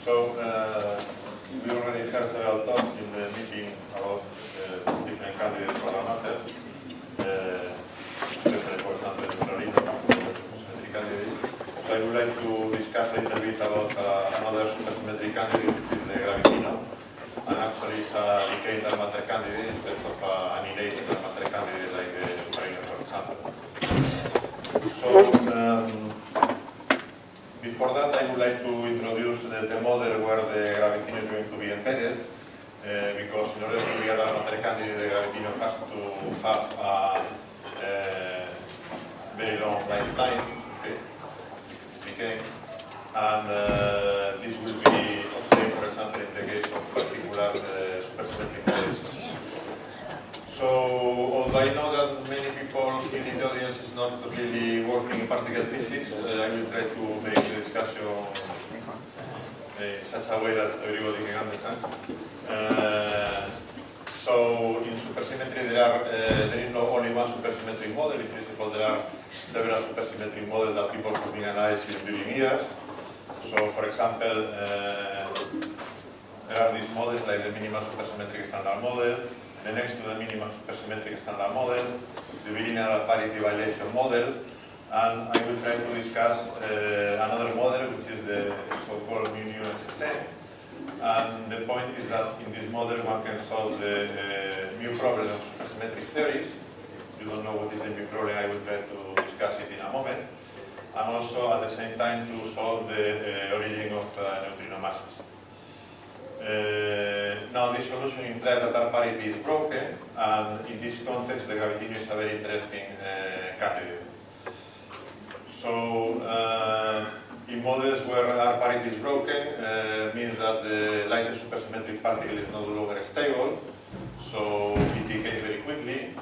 So we already had several talks in the meeting about different candidates for the matter. For example, supersymmetric candidate. So I would like to discuss a little bit about another supersymmetric candidate, which is the gravitino. And actually it's a decayed dark matter candidate instead of an annihilated dark matter candidate like the superino, for example. So before that, I would like to introduce the model where the gravitino is going to be embedded, because in order to be a dark matter candidate, the gravitino has to have a very long lifetime, okay, and this will be obtained, for example, in the case of particular supersymmetric models. So, although I know that many people in the audience is not really working in particle physics, I will try to make the discussion in such a way that everybody can understand. So, in supersymmetry there is not only one supersymmetric model. In principle, there are several supersymmetric models that people have been analyzing during years. So, for example, there are these models like the minimal supersymmetric standard model, the next to the minimal supersymmetric standard model, the bilinear parity violation model, and I will try to discuss another model, which is the so-called mu-SSM. And the point is that in this model one can solve the mu problem of supersymmetric theories. If you don't know what is the mu problem, I will try to discuss it in a moment. And also at the same time to solve the origin of neutrino masses. Now this solution implies that R parity is broken, and in this context the gravitino is a very interesting candidate. So in models where R parity is broken, means that the lightest supersymmetric particle is no longer stable, so it decays very quickly.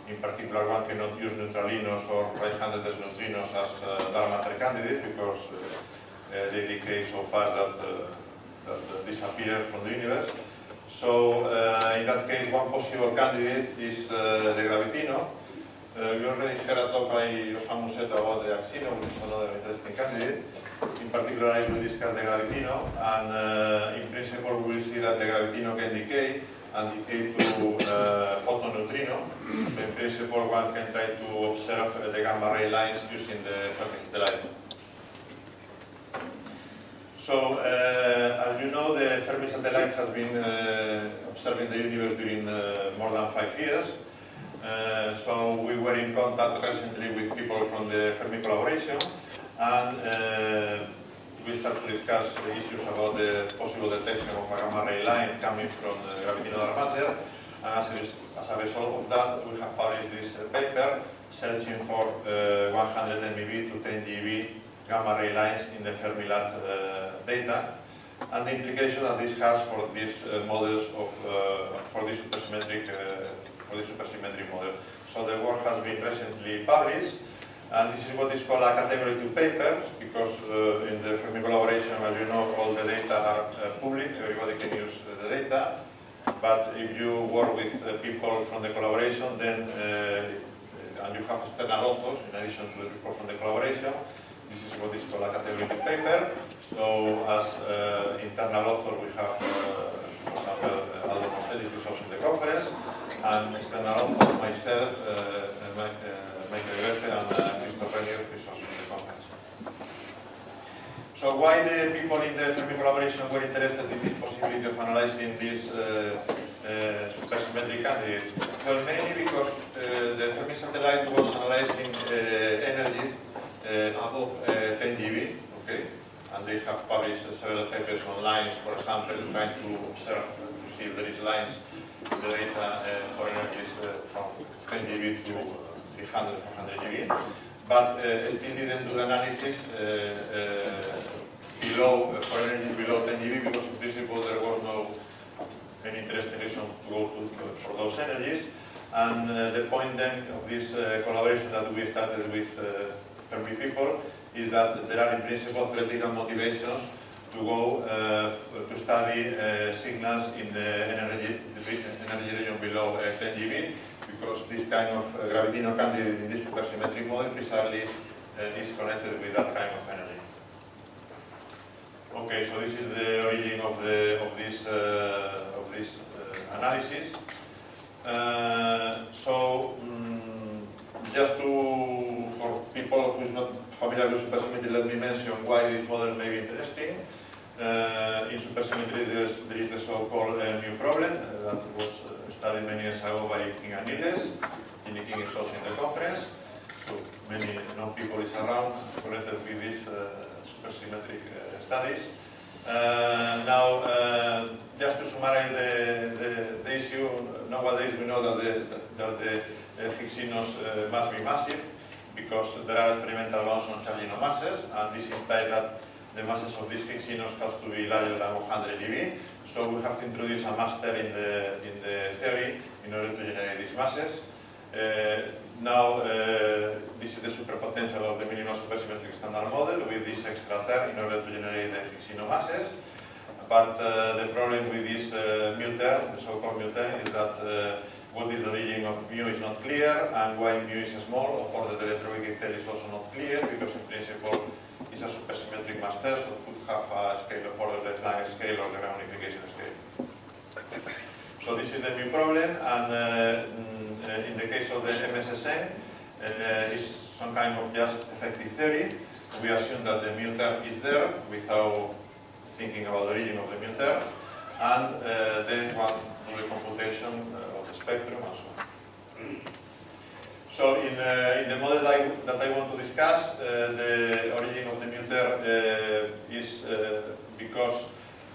In particular, one cannot use neutralinos or right-handed neutrinos as dark matter candidates because they decay so fast that disappear from the universe. So in that case, one possible candidate is the gravitino. We already heard a talk by Osamu Seto about the axino, which is another interesting candidate. In particular, I will discuss the gravitino, and in principle, we will see that the gravitino can decay and decay to photoneutrino. So in principle, one can try to observe the gamma ray lines using the Fermi satellite. So, as you know, the Fermi satellite has been observing the universe during more than 5 years. So we were in contact recently with people from the Fermi collaboration, and we started to discuss the issues about the possible detection of a gamma ray line coming from the gravitino dark matter. And as a result of that, we have published this paper searching for 100 MeV to 10 GeV gamma ray lines in the Fermilab data, and the implication that this has for these models of for this supersymmetric model. So the work has been recently published, and this is what is called a category 2 paper, because in the Fermi collaboration, as you know, all the data are public, everybody can use the data. But if you work with people from the collaboration, then and you have external authors in addition to the people from the collaboration, this is what is called a category 2 paper. So as internal author, we have, for example, Aldo Costelli, who is also in the conference, and external author, myself, Michael Grefe, and Christoph Renier, who is also in the conference. So why the people in the Fermi collaboration were interested in this possibility of analyzing this supersymmetric candidate? Well, mainly because the Fermi satellite was analyzing energies above 10 GeV, okay? And they have published several papers on lines, for example, trying to observe, to see if there is lines in the data for energies from 10 GeV to 300, 400 GeV. But still didn't do the analysis for energy below 10 GeV, because in principle there was no any interesting reason to go for those energies. And the point then of this collaboration that we started with Fermi people is that there are in principle theoretical motivations to go to study signals in the energy region below 10 GeV, because this kind of gravitino candidate in this supersymmetric model precisely is connected with that kind of energy. Okay. Okay, so this is the origin of this analysis. Just for people who is not familiar with supersymmetry, let me mention why this model may be interesting. In supersymmetry, there is the so-called mu problem that was studied many years ago by King and Niles. King is also in the conference, so many non-people is around connected with these supersymmetric studies. Just to summarize the issue, nowadays we know that the Higgs-Sinos must be massive because there are experimental bounds on charging of masses, and this implies that the masses of these Higgs-Sinos has to be larger than 100 eV. So we have to introduce a mass term in the theory in order to generate these masses. This is the superpotential of the minimal supersymmetric standard model with this extra term in order to generate the Higgs-Sino masses. But the problem with this mu term, the so-called mu term, is that what is the origin of mu is not clear, and why mu is small, or the electroweak scale is also not clear, because in principle it's a supersymmetric mass term, so it could have a scale of order the Planck scale or the Graham-unification scale. So this is the mu problem, and in the case of the MSSN, it's some kind of just effective theory. We assume that the mu term is there without thinking about the origin of the mu term, and then one do the computation of the spectrum and so on. So in the model that I want to discuss, the origin of the mu term is because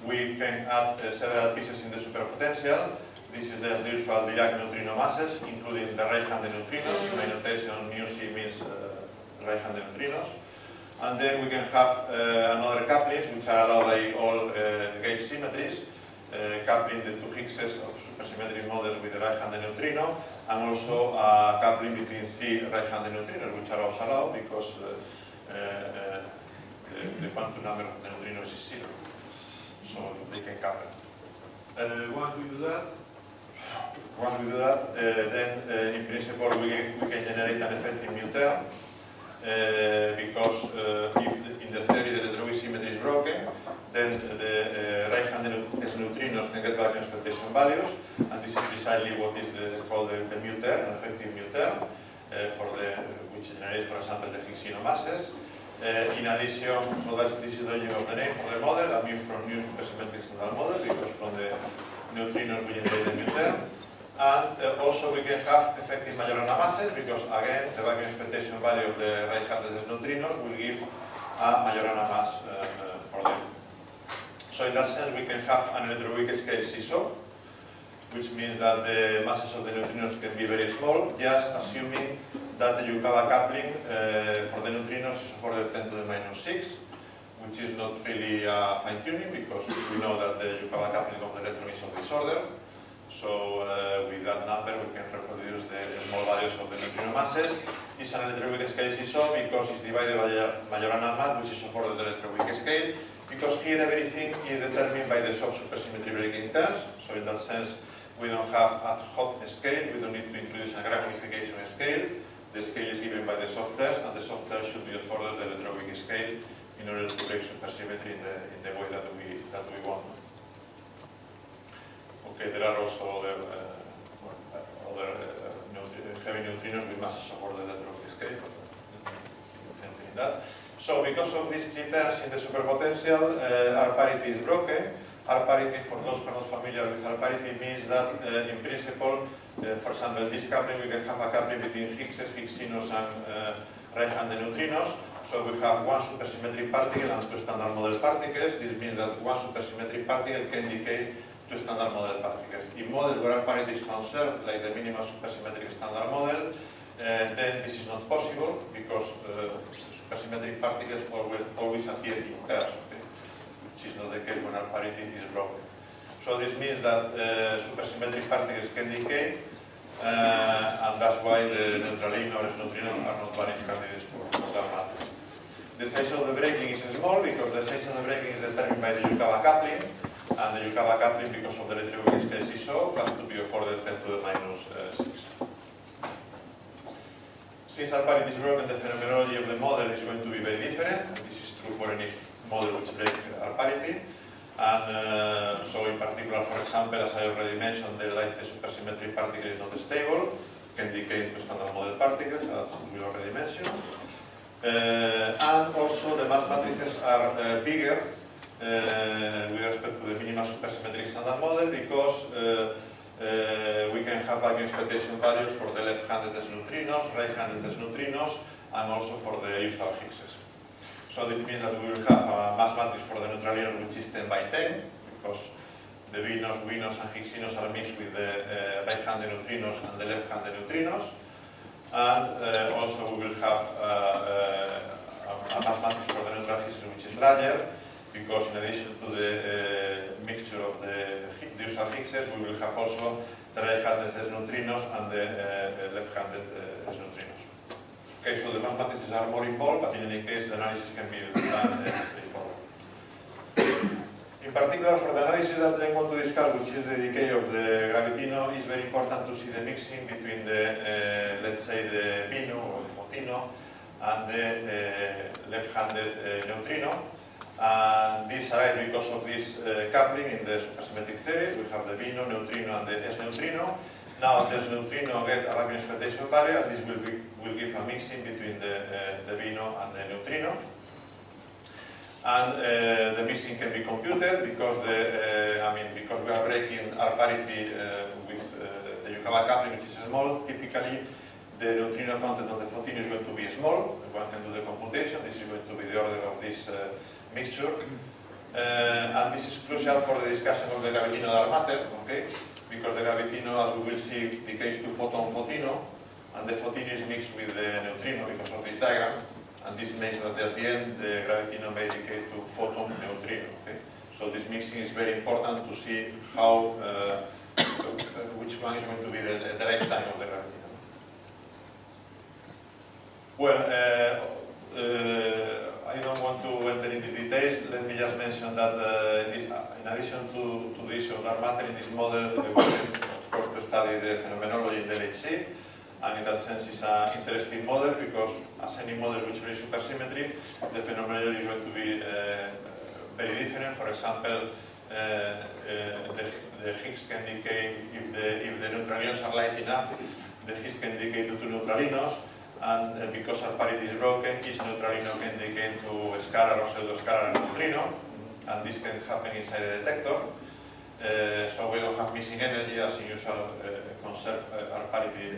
we can add several pieces in the superpotential. This is the usual Dirac neutrino masses, including the right-handed neutrinos. In my notation, mu c means right-handed neutrinos. And then we can have another couplings, which are allowed by all gauge symmetries, coupling the two Higgses of supersymmetric models with the right-handed neutrino, and also a coupling between three right-handed neutrinos, which are also allowed because the quantum number of the neutrinos is 0. So they can couple. Once we do that, then in principle we can generate an effective mu term, because if in the theory the electroweak symmetry is broken, then the right-handed neutrinos can get back expectation values, and this is precisely what is called the mu term, an effective mu term, which generates, for example, the Higgs-Sino masses. In addition, so this is the origin of the name for the model, a mu from mu supersymmetric standard model, because from the neutrinos we generate the mu term. And also we can have effective Majorana masses, because again, the back expectation value of the right-handed neutrinos will give a Majorana mass for them. So in that sense, we can have an electroweak scale CISO, which means that the masses of the neutrinos can be very small, just assuming that the Yukawa coupling for the neutrinos is for the 10 to the minus 6, which is not really fine-tuning, because we know that the Yukawa coupling of the electron is of this order. So with that number, we can reproduce the small values of the neutrino masses. It's an electroweak scale CISO because it's divided by Majorana mass, which is of order the electroweak scale, because here everything is determined by the soft supersymmetry breaking terms. So in that sense, we don't have ad hoc scale, we don't need to introduce a Graham unification scale. The scale is given by the soft terms, and the soft terms should be of order the electroweak scale in order to break supersymmetry in the way that we want. Okay, there are also other heavy neutrinos with masses of order electroweak scale, but in that. So because of these three terms in the superpotential, R parity is broken. R parity, for those who are not familiar with R parity, means that in principle, for example, this coupling, we can have a coupling between Higgses, Higgs-Sinos, and right-handed neutrinos. So we have one supersymmetric particle and two standard model particles. This means that one supersymmetric particle can decay to standard model particles. In models where R parity is conserved, like the minimal supersymmetric standard model, then this is not possible because supersymmetric particles always appear in pairs, okay? Which is not the case when R parity is broken. So this means that supersymmetric particles can decay, and that's why the neutralino or neutrinos are not valid candidates for that matter. The size of the breaking is small because the size of the breaking is determined by the Yukawa coupling, and the Yukawa coupling, because of the electroweak scale CISO, has to be of order 10 to the minus 6. Since R parity is broken, the phenomenology of the model is going to be very different. This is true for any model which break R parity. And so in particular, for example, as I already mentioned, the supersymmetric particle is not stable, can decay into standard model particles, as we already mentioned. And also the mass matrices are bigger with respect to the minimal supersymmetric standard model because we can have vacuum expectation values for the left-handed neutrinos, right-handed neutrinos, and also for the usual Higgses. So this means that we will have a mass matrix for the neutralinos which is 10 by 10, because the Winos, and Higsinos are mixed with the right-handed neutrinos and the left-handed neutrinos. And also we will have a mass matrix for the neutral Higgs which is larger, because in addition to the mixture of the usual Higgses, we will have also the right-handed neutrinos and the left-handed neutrinos. Okay, so the mass matrices are more involved, but in any case, the analysis can be done straightforward. In particular, for the analysis that I want to discuss, which is the decay of the gravitino, it's very important to see the mixing between the, let's say, the Vino or the Fotino and the left-handed neutrino. And this arises because of this coupling in the supersymmetric theory. We have the Vino, neutrino, and the S neutrino. Now this neutrino get a vacuum expectation value, and this will give a mixing between the Vino and the neutrino. And the mixing can be computed because because we are breaking R parity with you have a coupling which is small. Typically, the neutrino content of the Fotino is going to be small. One can do the computation. This is going to be the order of this mixture, and this is crucial for the discussion of the gravitino dark matter. Okay. Because the gravitino, as we will see, decays to photon-photino, and the photino is mixed with the neutrino because of this diagram, and this means that at the end the gravitino may decay to photon-neutrino. Okay? So this mixing is very important to see how, which one is going to be the lifetime of the gravitino. Well, I don't want to enter into details. Let me just mention that in addition to the issue of dark matter in this model, we want, of course, to study the phenomenology in the LHC. And in that sense, it's an interesting model because, as any model which is supersymmetry, the phenomenology is going to be very different. For example, the Higgs can decay if the neutralinos are light enough. The Higgs can decay to two neutralinos. And because R parity is broken, each neutralino can decay into a scalar or pseudo-scalar neutrino, and this can happen inside a detector. So we don't have missing energy as in usual conserved R parity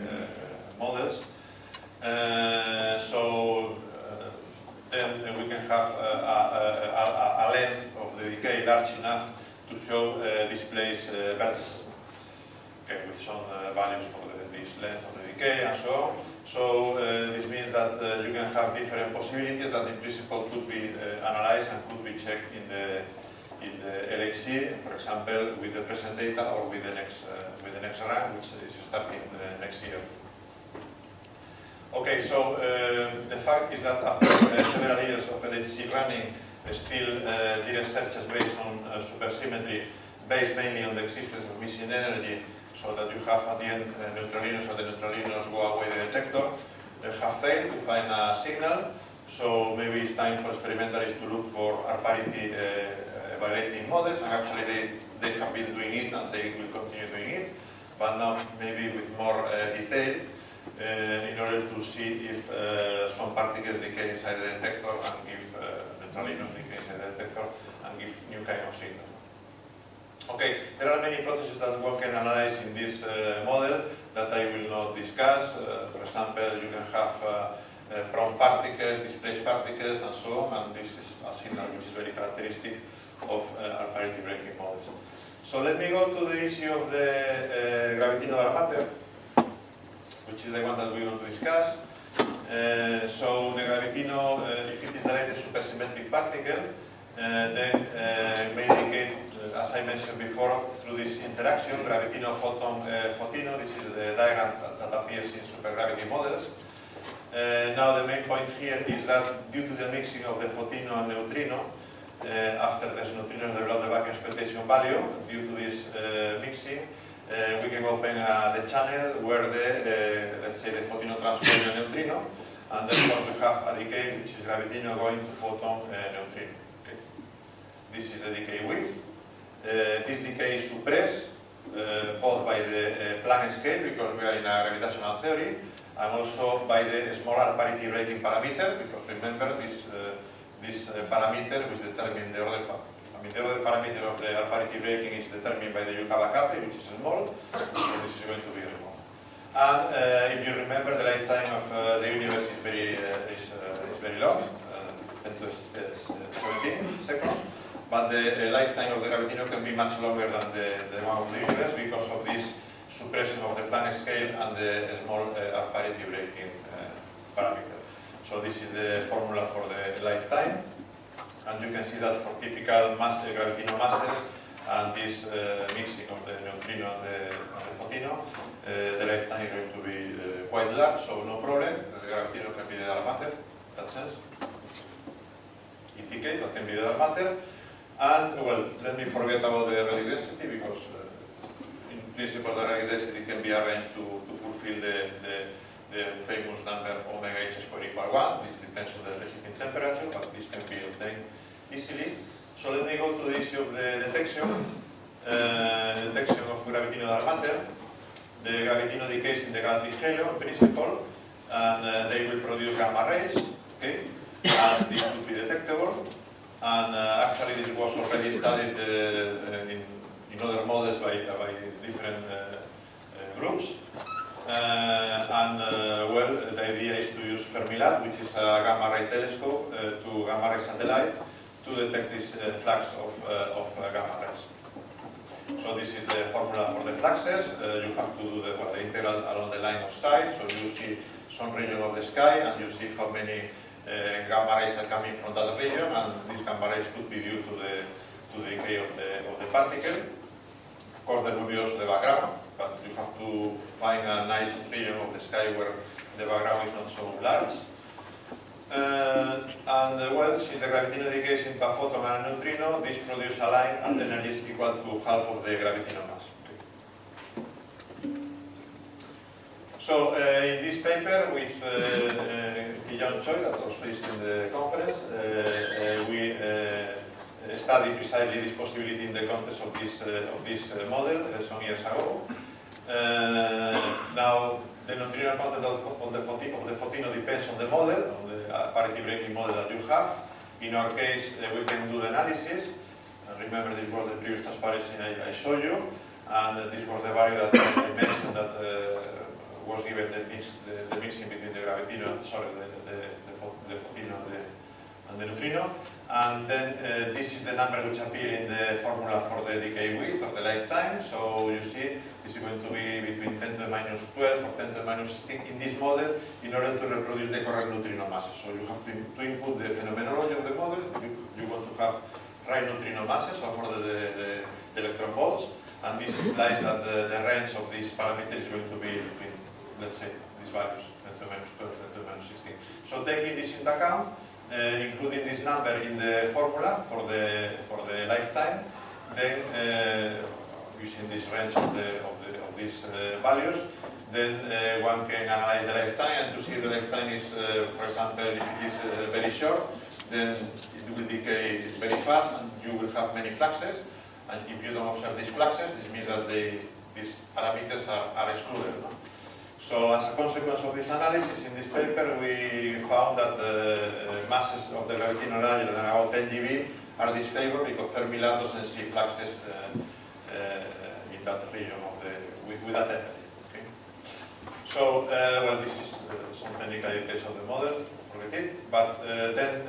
models. Then we can have a length of the decay large enough to show displaced vertices, okay, with some values for this length of the decay and so on. So this means that you can have different possibilities that in principle could be analyzed and could be checked in the LHC, for example, with the present data or with the next run, which is starting next year. Okay, so the fact is that after several years of LHC running, still didn't searches based on supersymmetry, based mainly on the existence of missing energy, so that you have at the end neutralinos, and the neutralinos go away the detector. They have failed to find a signal, so maybe it's time for experimentalists to look for R parity evaluating models, and actually they have been doing it and they will continue doing it, but now maybe with more detail in order to see if some particles decay inside the detector and give neutralinos decay inside the detector and give new kind of signal. Okay, there are many processes that one can analyze in this model that I will not discuss. For example, you can have prone particles, displaced particles, and so on, and this is a signal which is very characteristic of R parity breaking models. So let me go to the issue of the gravitino dark matter, which is the one that we want to discuss. So the gravitino, if it is the latest supersymmetric particle, then may decay, as I mentioned before, through this interaction, gravitino-photon-photino. This is the diagram that appears in supergravity models. Now the main point here is that due to the mixing of the photino and neutrino, after the neutrinos develop the vacuum expectation value, due to this mixing, we can open the channel where the, let's say, the photino transforms the neutrino, and therefore we have a decay which is gravitino going to photon neutrino. Okay. this is the decay width. This decay is suppressed both by the Planck scale, because we are in a gravitational theory, and also by the small R parity breaking parameter, because remember this parameter which determines the order. The other parameter of the R parity breaking is determined by the Yukawa Kappa, which is small, so this is going to be small. And if you remember, the lifetime of the universe is very long, 10 to 17 seconds, but the lifetime of the gravitino can be much longer than the one of the universe because of this suppression of the Planck scale and the small R parity breaking parameter. So this is the formula for the lifetime. And you can see that for typical gravitino masses and this mixing of the neutrino and the photino, the lifetime is going to be quite large, so no problem. The gravitino can be the dark matter, in that sense. In decay, that can be the dark matter. And, well, let me forget about the radial density, because in principle the radial density can be arranged to fulfill the famous number omega h squared equal 1. This depends on the heating temperature, but this can be obtained easily. So let me go to the issue of the detection. Detection of gravitino dark matter. The gravitino decays in the galactic halo, in principle, and they will produce gamma rays, okay? And this will be detectable. And actually this was already studied in other models by different groups. Well, the idea is to use Fermilab, which is a gamma ray telescope, to gamma ray satellite to detect this flux of gamma rays. So this is the formula for the fluxes. You have to do the integral along the line of sight. So you see some region of the sky, and you see how many gamma rays are coming from that region, and these gamma rays could be due to the decay of the particle. Of course, there will be also the background, but you have to find a nice region of the sky where the background is not so large. Well, since the gravitino decays into a photon and a neutrino, this produces a line and the energy is equal to half of the gravitino mass. So, in this paper with Ki-Young Choi, that also is in the conference, we studied precisely this possibility in the context of this model some years ago. Now, the neutrino content of the photino depends on the model, on the parity breaking model that you have. In our case, we can do the analysis. Remember, this was the previous transparency I showed you, and this was the value that I mentioned that was given the mixing between the gravitino, the photino and the neutrino. And then this is the number which appears in the formula for the decay width of the lifetime. So you see, this is going to be between 10 to the minus 12 or 10 to the minus 16 in this model in order to reproduce the correct neutrino masses. So you have to input the phenomenology of the model. You want to have right neutrino masses for the electron volts. And this implies that the range of these parameters is going to be between, let's say, these values, 10 to the minus 12, 10 to the minus 16. So taking this into account, including this number in the formula for the lifetime, then using this range of these values, then one can analyze the lifetime, and to see if the lifetime is, for example, if it is very short, then it will decay very fast, and you will have many fluxes. And if you don't observe these fluxes, this means that these parameters are excluded. No? So as a consequence of this analysis, in this paper we found that the masses of the gravitino larger than about 10 GeV are disfavored because Fermilab doesn't see fluxes in that region with that energy. Okay? So, well, this is some technical details of the model, forget it. But then,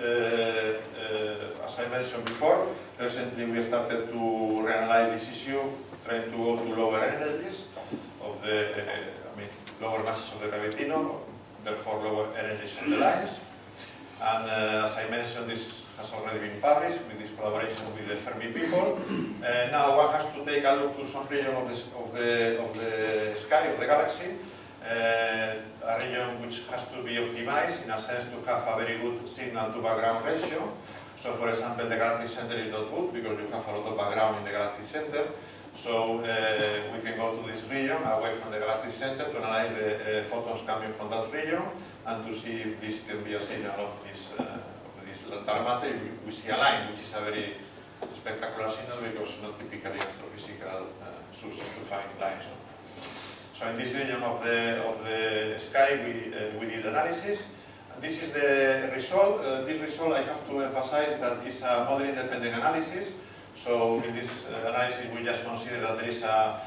as I mentioned before, recently we started to reanalyze this issue, trying to go to lower energies of the lower masses of the gravitino, therefore lower energies of the lines. And as I mentioned, this has already been published with this collaboration with the Fermi people. Now one has to take a look to some region of the sky of the galaxy, a region which has to be optimized in a sense to have a very good signal to background ratio. So for example, the galactic center is not good because you have a lot of background in the galactic center. So we can go to this region away from the galactic center to analyze the photons coming from that region and to see if this can be a signal of this dark matter. We see a line, which is a very spectacular signal because not typically astrophysical sources to find lines. So in this region of the sky, we did analysis. And this is the result. This result, I have to emphasize that is a model-independent analysis. So in this analysis, we just consider that there is a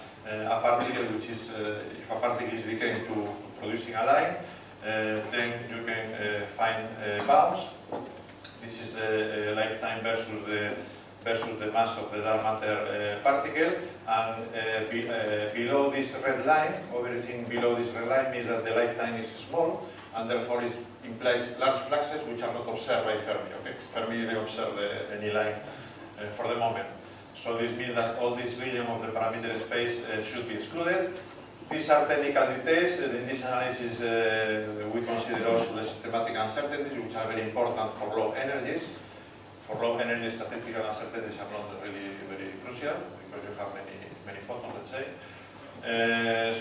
particle which is, if a particle is decaying to producing a line, then you can find bounds. This is the lifetime versus the mass of the dark matter particle, and below this red line, everything below this red line means that the lifetime is small, and therefore it implies large fluxes which are not observed by Fermi. Okay? Fermi didn't observe any line for the moment. So this means that all this region of the parameter space should be excluded. These are technical details. In this analysis, we consider also the systematic uncertainties, which are very important for low energies. For low energy, statistical uncertainties are not really very crucial because you have many photons, let's say.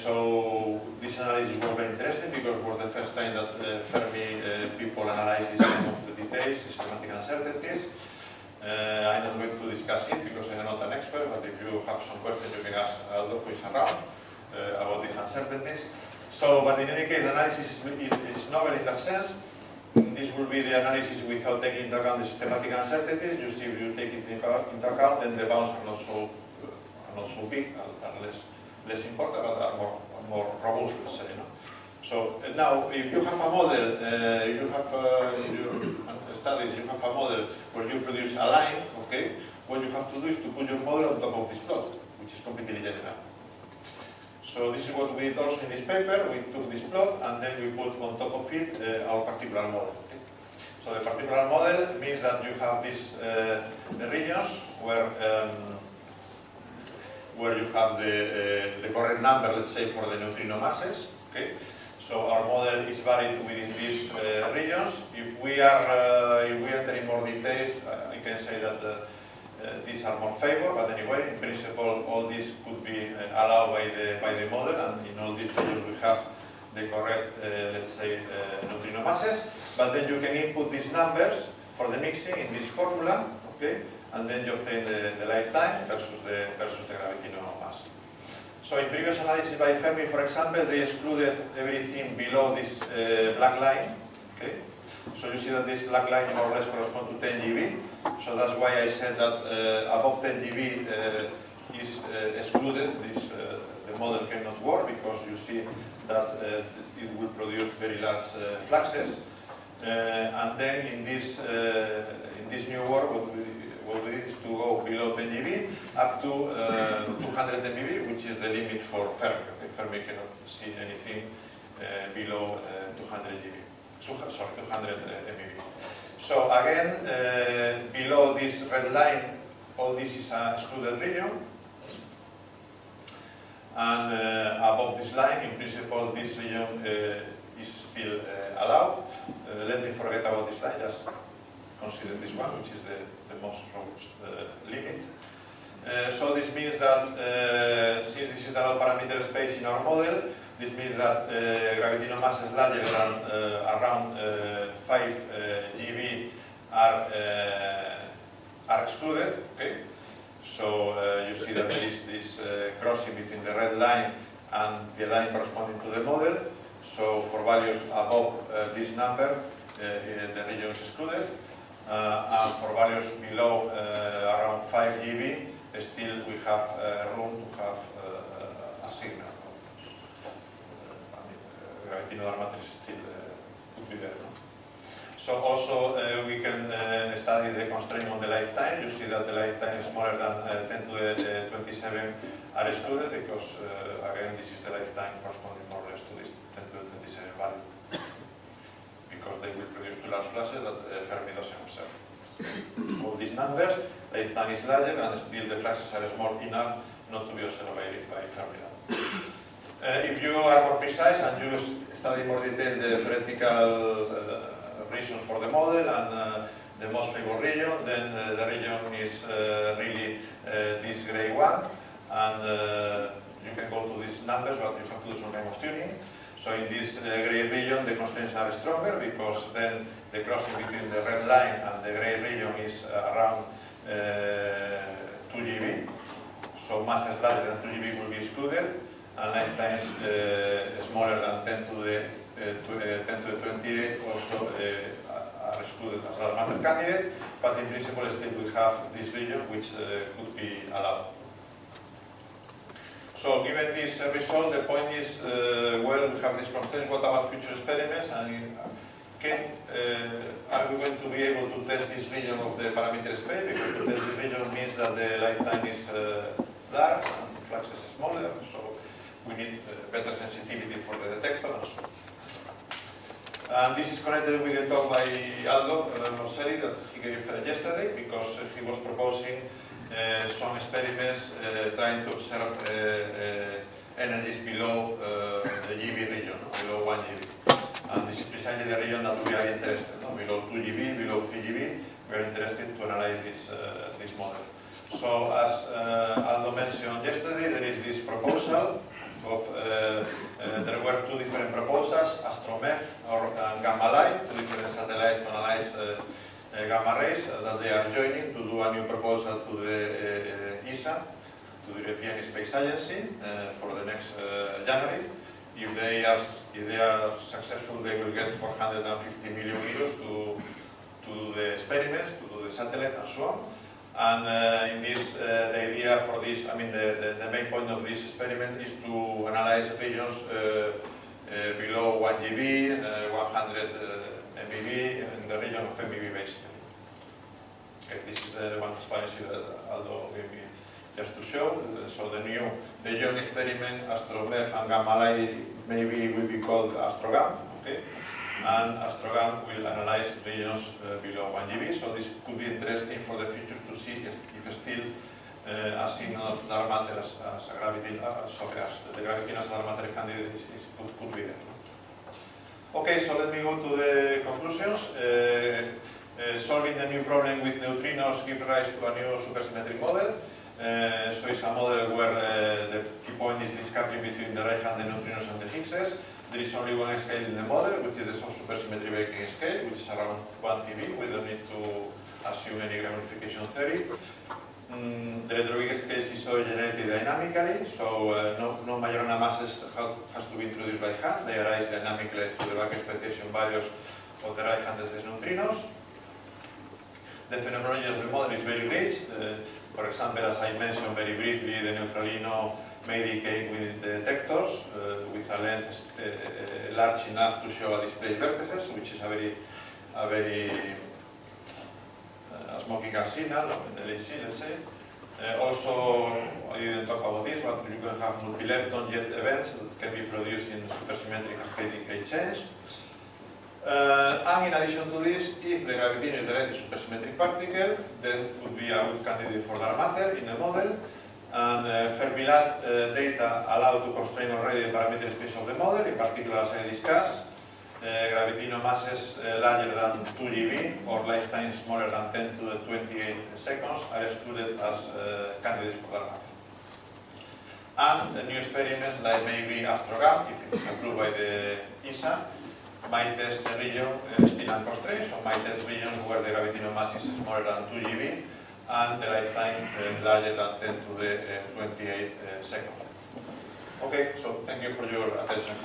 So this analysis was very interesting because it was the first time that Fermi people analyzed this kind of details, systematic uncertainties. I'm not going to discuss it because I'm not an expert, but if you have some questions, you can ask Aldo, who is around, about these uncertainties. So, but in any case, the analysis is novel in that sense. This will be the analysis without taking into account the systematic uncertainties. You see, if you take it into account, then the bounds are not so big, are less important, but are more robust, let's say. No? So now, if you have a model, you have your studies, you have a model where you produce a line, okay? What you have to do is to put your model on top of this plot, which is completely general. So this is what we did also in this paper. We took this plot and then we put on top of it our particular model. Okay? So the particular model means that you have these regions where you have the correct number, let's say, for the neutrino masses. Okay? So our model is varied within these regions. If we enter in more details, I can say that these are more favored, but anyway, in principle, all this could be allowed by the model, and in all these regions we have the correct, let's say, neutrino masses. But then you can input these numbers for the mixing in this formula, okay, and then you obtain the lifetime versus the gravitino mass. So in previous analysis by Fermi, for example, they excluded everything below this black line. Okay? So you see that this black line more or less corresponds to 10 GeV. So that's why I said that above 10 GeV is excluded. The model cannot work because you see that it will produce very large fluxes. And then in this new work, what we did is to go below 10 GeV up to 200 MeV, which is the limit for Fermi. Okay? Fermi cannot see anything below 200 GeV. Sorry, 200 MeV. So again, below this red line, all this is an excluded region. And above this line, in principle, this region is still allowed. Let me forget about this line, just consider this one, which is the most robust limit. So this means that since this is the low parameter space in our model, this means that gravitino masses larger than around 5 GeV are excluded. Okay? So you see that there is this crossing between the red line and the line corresponding to the model. So for values above this number, the region is excluded. And for values below around 5 GeV, still we have room to have a signal. Gravitino dark matter still could be there. No? So also we can study the constraint on the lifetime. You see that the lifetime is smaller than 10 to the 27 are excluded because again this is the lifetime corresponding more or less to this 10 to the 27 value. Because they will produce two large flashes that Fermi doesn't observe. All these numbers, lifetime is larger and still the flashes are small enough not to be observed by Fermi. If you are more precise and you study more detail the theoretical reasons for the model and the most favored region, then the region is really this gray one, and you can go to these numbers, but you have to do some kind of tuning. So in this gray region, the constraints are stronger because then the crossing between the red line and the gray region is around masses larger than 2 GeV will be excluded, and lifetimes smaller than 10 to the 28 also are excluded as a matter candidate, but in principle still we have this region which could be allowed. So given this result, the point is, well, we have this constraint, what about future experiments, and are we going to be able to test this region of the parameter space? Because to test this region means that the lifetime is large and flux is smaller, so we need better sensitivity for the detector and so on. And this is connected with the talk by Aldo Mosseri that he gave yesterday, because he was proposing some experiments trying to observe energies below the GeV region, below 1 GeV. And this is precisely the region that we are interested in, below 2 GeV, below 3 GeV. We are interested to analyze this model. So as Aldo mentioned yesterday, there is this proposal of, there were two different proposals, AstroMech and Gamma Light, two different satellites to analyze gamma rays that they are joining to do a new proposal to the ESA, to the European Space Agency, for the next January. If they are successful, they will get 450 million euros to do the experiments, to do the satellite and so on. And in this, the idea for this, I mean, the main point of this experiment is to analyze regions below 1 GeV, 100 MeV, in the region of MeV basically. Okay, this is the one transparency that Aldo gave me just to show. So the joint experiment, AstroMech and Gamma Light, maybe will be called AstroGAM. Okay? And AstroGAM will analyze regions below 1 GeV, so this could be interesting for the future to see if still a signal of dark matter as a gravity, the gravity as dark matter candidate could be there. Okay, so let me go to the conclusions. Solving the new problem with neutrinos gives rise to a new supersymmetric model. So it's a model where the key point is this coupling between the right-handed neutrinos and the Higgses. There is only one scale in the model, which is the supersymmetry breaking scale, which is around 1 TeV. We don't need to assume any gravitification theory. The Rodriguez scale is so generated dynamically, so no Majorana masses has to be introduced by hand. They arise dynamically through the back expectation values of the right-handed neutrinos. The phenomenology of the model is very rich. For example, as I mentioned very briefly, the neutralino may decay with the detectors with a length large enough to show a displaced vertices, which is a very smoking gas signal, or an LHC, let's say. Also, I didn't talk about this, but you can have multi-lepton jet events that can be produced in supersymmetric cascading gate chains. And in addition to this, if the gravity is directly supersymmetric particle, then it would be a good candidate for dark matter in the model. And Fermi-Lat data allow to constrain already the parameter space of the model, in particular, as I discussed. Gravitino masses larger than 2 GeV or lifetime smaller than 10 to the 28 seconds are excluded as candidates for dark matter. And the new experiments, like maybe AstroGAM, if it's approved by the ESA, might test the region still unconstrained, so might test regions where the gravitino mass is smaller than 2 GeV and the lifetime larger than 10 to the 28 seconds. Okay, so thank you for your attention.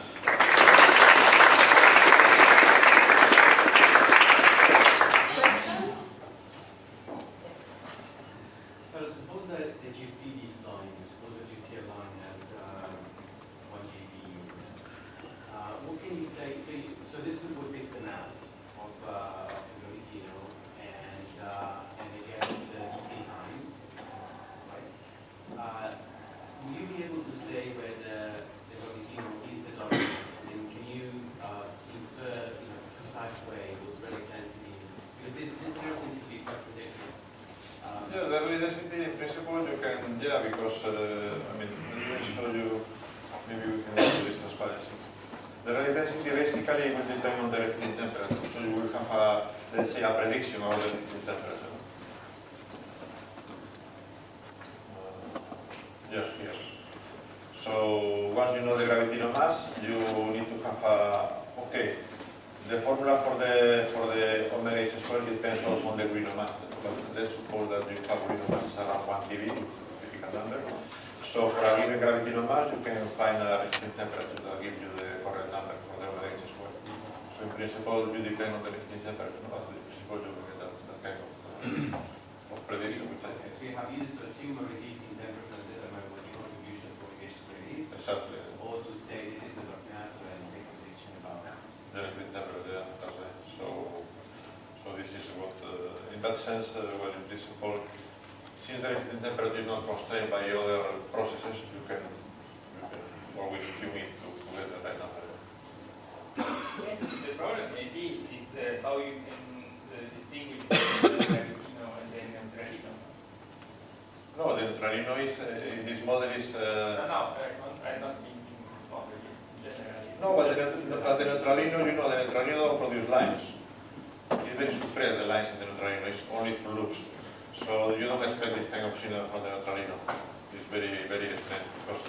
Well, suppose that you see this line, suppose that you see a line at 1 GeV. What can you say? So this would fix the mass of the gravitino and I guess the decay time, right? Will you be able to say whether the gravitino is the dark matter? And can you infer in a precise way with relative density? Because this here seems to be quite predictable. Yeah, the relative density in principle you can, yeah, because I mean, let me show you, maybe we can do this transparency. The relative density basically will depend on the reflecting temperature, so you will have a, let's say, a prediction of the reflecting temperature. Yes, here. So once you know the gravitino mass, you need to have a, okay, the formula for the omega h squared depends also on the Guido mass. But let's suppose that you have Guido mass around 1 TeV, typical number. So for a given gravity on Mars, you can find a resting temperature that will give you the correct number for the radiation as well. So in principle, you depend on the resting temperature, but in principle you will get that kind of prediction, which I think So you have either to assume a radiating temperature and determine what the contribution for the is, exactly or to say this is the dark matter and make a prediction about that. the resting temperature. That's right. So this is what, in that sense, well, in principle, since the resting temperature is not constrained by other processes, you can always assume it to get the right number. Yes, the problem maybe is how you can distinguish between the gravitino and the neutralino. No, the neutralino is, in this model is... I'm not thinking model generally. No, but the neutralino, you know, the neutralino don't produce lines. It's very suppressed, the lines in the neutralino, it's only through loops. So you don't expect this kind of signal from the neutralino. It's very, very strange because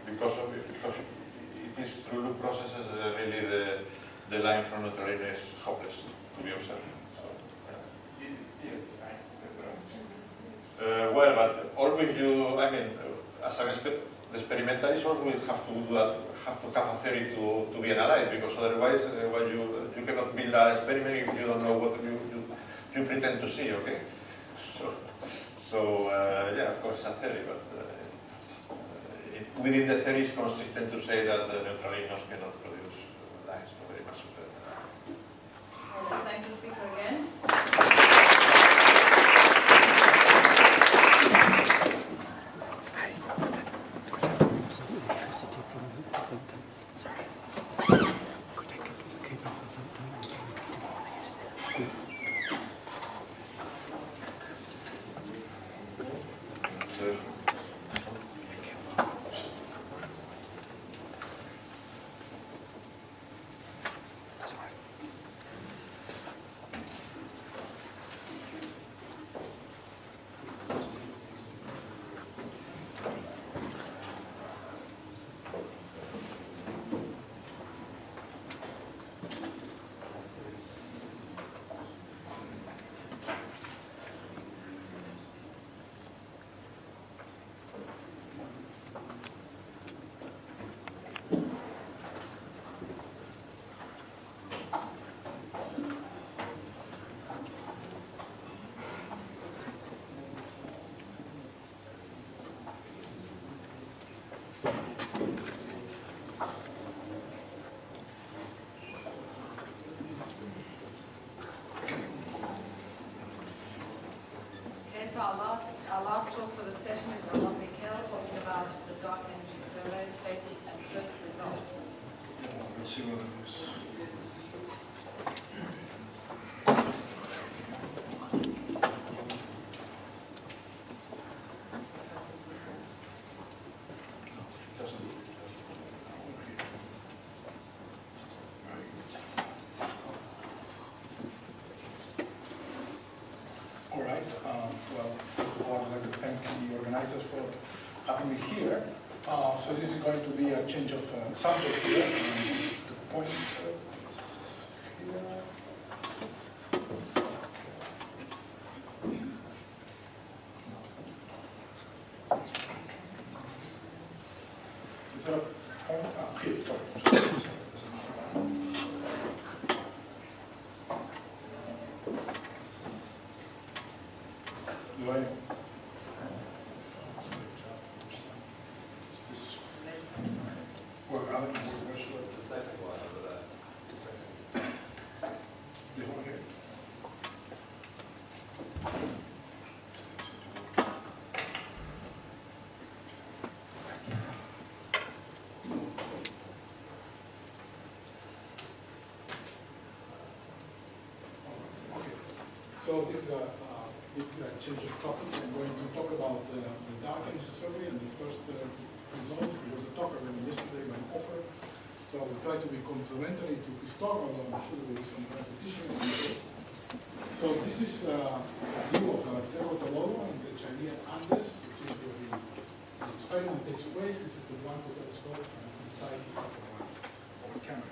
because it is through loop processes, really the line from neutralino is hopeless to be observed. So, This is still right. well, but always you, as an experimentalist, always have to have a theory to be analyzed, because otherwise, well, you cannot build an experiment if you don't know what you pretend to see. Okay, so yeah, of course, it's a theory, but within the theory, it's consistent to say that the neutralinos cannot produce lines. So very much. Let's thank the speaker again. So our last talk for the session is Roland Mikel talking about the dark energy survey status and first results. Let's see what it is. All right. Well, first of all, I'd like to thank the organizers for having me here. So this is going to be a change of subject here. The point here. Is there a point? Okay, sorry. Do I? Well, I think we're sure. The second one over there. This one here. Okay. So this is a change of topic. I'm going to talk about the dark energy survey and the first results. There was a talk already yesterday by Offer. So I will try to be complementary to Christoph, although I'm sure there will be some repetition. So this is a view of Cerro Tololo and the Chilean Andes, which is where the experiment takes place. This is the Blanco telescope inside of a camera.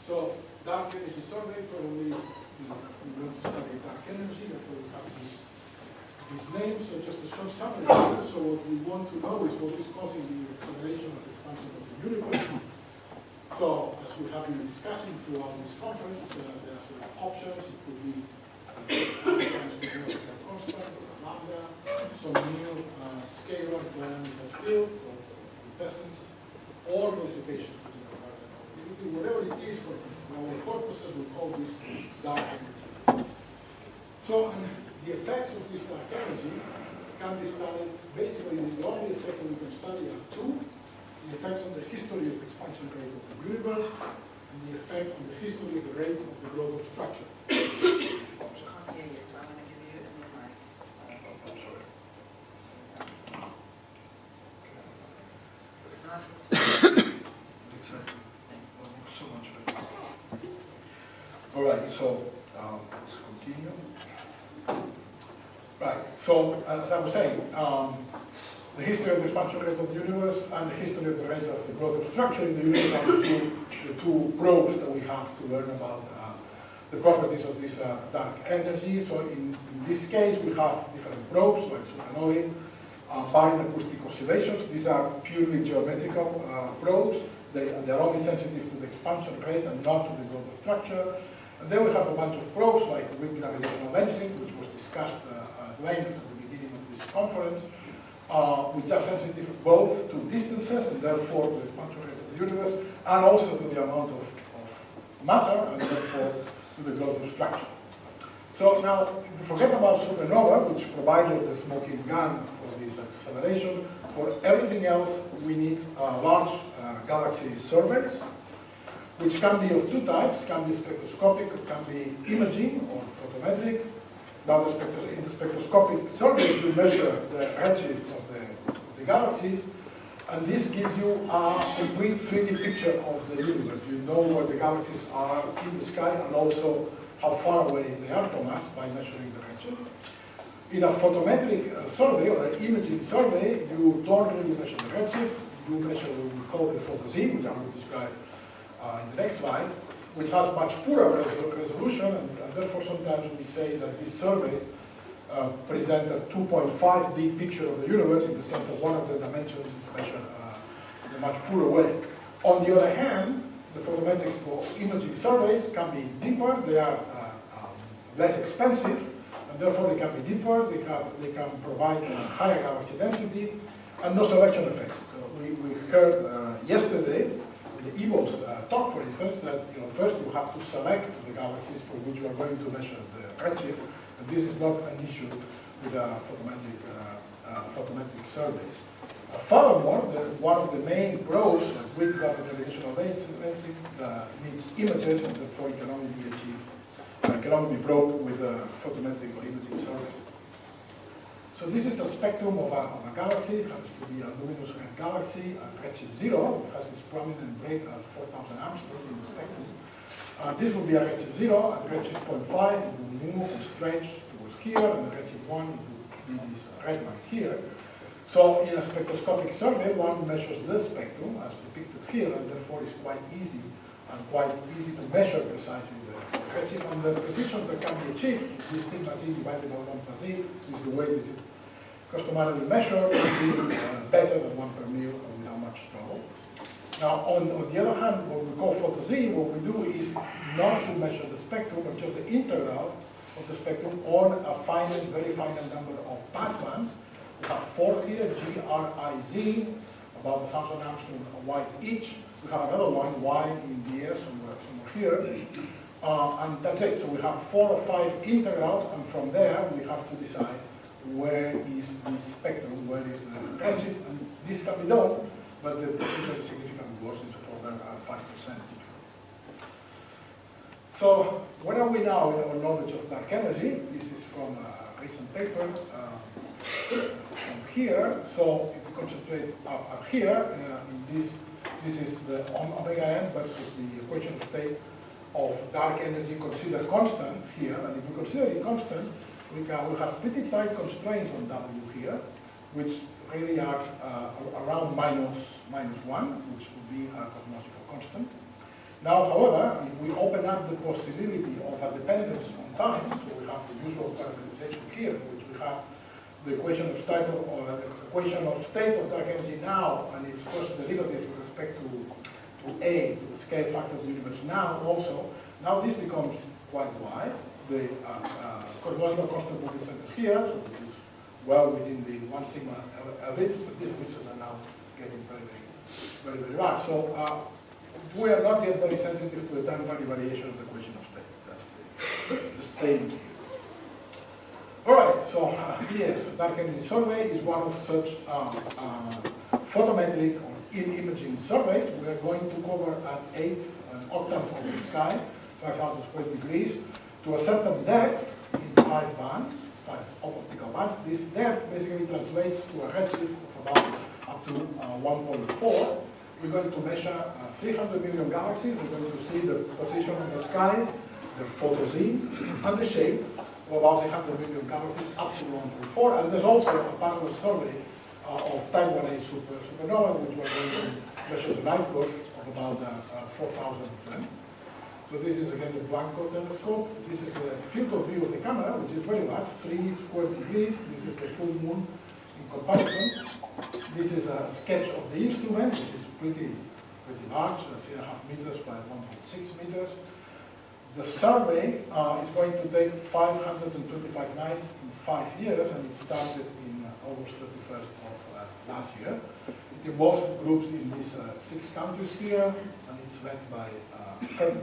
So dark energy survey, probably we're going to study dark energy, therefore we have this some summary here. So what we want to know is what is causing the acceleration of the expansion of the universe. So as we have been discussing throughout this conference, there are some options. It could be Einstein's numerical constant, or lambda, some new scalar parameter field, or quintessence, or modifications to the relativity. Whatever it is, for our purposes, we call this dark energy. So the effects of this dark energy can be studied. Basically, the only effects that we can study are two: the effects on the history of expansion rate of the universe, and the effect on the history of the rate of the growth of structure. Can't hear you, so I'm going to give you a new mic. So much better. All right, so let's continue. Right, so as I was saying, the history of the expansion rate of the universe and the history of the rate of the growth of structure in the universe are the two probes that we have to learn about the properties of this dark energy. So in this case, we have different probes like supernovae, baryon acoustic oscillations. These are purely geometrical probes. They are only sensitive to the expansion rate and not to the growth of structure. And then we have a bunch of probes like weak gravitational lensing, which was discussed at length at the beginning of this conference, which are sensitive both to distances and therefore to the expansion rate of the universe, and also to the amount of matter and therefore to the growth of structure. So now, if we forget about supernova, which provided the smoking gun for this acceleration, for everything else we need large galaxy surveys, which can be of two types, can be spectroscopic, it can be imaging or photometric. Now in the spectroscopic surveys we measure the redshift of the galaxies, and this gives you a complete 3D picture of the universe. You know where the galaxies are in the sky and also how far away they are from us by measuring the redshift. In a photometric survey or an imaging survey, you don't really measure the redshift, you measure what we call the photo-Z, which I will describe in the next slide, which has much poorer resolution, and therefore sometimes we say that these surveys present a 2.5D picture of the universe in the sense that one of the dimensions is measured in a much poorer way. On the other hand, the photometric or imaging surveys can be deeper, they are less expensive, and therefore they can be deeper, they can provide higher galaxy density, and no selection effects. We heard yesterday, the EVOS talk, for instance, that first you have to select the galaxies for which you are going to measure the redshift, and this is not an issue with photometric surveys. Furthermore, one of the main pros with gravitational lensing needs images, and therefore it can only be achieved, can only be brought with a photometric or imaging survey. So this is a spectrum of a galaxy. It happens to be a luminous red galaxy at redshift 0. It has this prominent break at 4,000 Armstrong in the spectrum. This will be a redshift 0. At redshift 0.5, it will move and stretch towards here, and at redshift 1, it will be this red line here. So in a spectroscopic survey, one measures the spectrum as depicted here, and therefore it's quite easy to measure precisely the redshift. And the precision that can be achieved, this sigma z divided by lambda z, is the way this is customarily measured, will be better than 1 per mil without much trouble. Now, on the other hand, what we call photo-Z, what we do is not to measure the spectrum, but just the integral of the spectrum on a finite, very finite number of passbands. We have 4 here, G, R, I, Z, about 1,000 Armstrong wide each. We have another one, Y in the air, somewhere here. And that's it. So we have 4 or 5 integrals, and from there we have to decide where is the spectrum, where is the redshift, and this can be done, but the precision is significantly worse, insofar that 5%. So where are we now in our knowledge of dark energy? This is from a recent paper from here. So if we concentrate up here, this is the omega n versus the equation of state of dark energy considered constant here. And if we consider it constant, we have pretty tight constraints on W here, which really are around minus 1, which would be a cosmological constant. Now, however, if we open up the possibility of a dependence on time, so we have the usual parameterization here, which we have the equation of state of dark energy now and its first derivative with respect to A, to the scale factor of the universe now also, now this becomes quite wide. The cosmological constant will be centered here, so it is well within the 1 sigma ellipse, but these ellipses are now getting very large. So we are not yet very sensitive to the time value variation of the equation of state. That's the state. All right, so yes, dark energy survey is one of such photometric or imaging surveys. We are going to cover an octave of the sky, 5,000 square degrees, to a certain depth in 5 bands, 5 optical bands. This depth basically translates to a redshift of about up to 1.4. We're going to measure 300 million galaxies. We're going to see the position of the sky, the photoscene, and the shape of about 300 million galaxies up to 1.4. And there's also a parallel survey of type 1a supernova, which we're going to measure the light curve of about 4,000 of them. So this is again the Blanco telescope. This is the field of view of the camera, which is very large, 3 square degrees. This is the full moon in comparison. This is a sketch of the instrument, which is pretty large, 3.5 meters by 1.6 meters. The survey is going to take 525 nights in 5 years, and it started in August 31st of last year. It involves groups in these 6 countries here, and it's led by Fermi.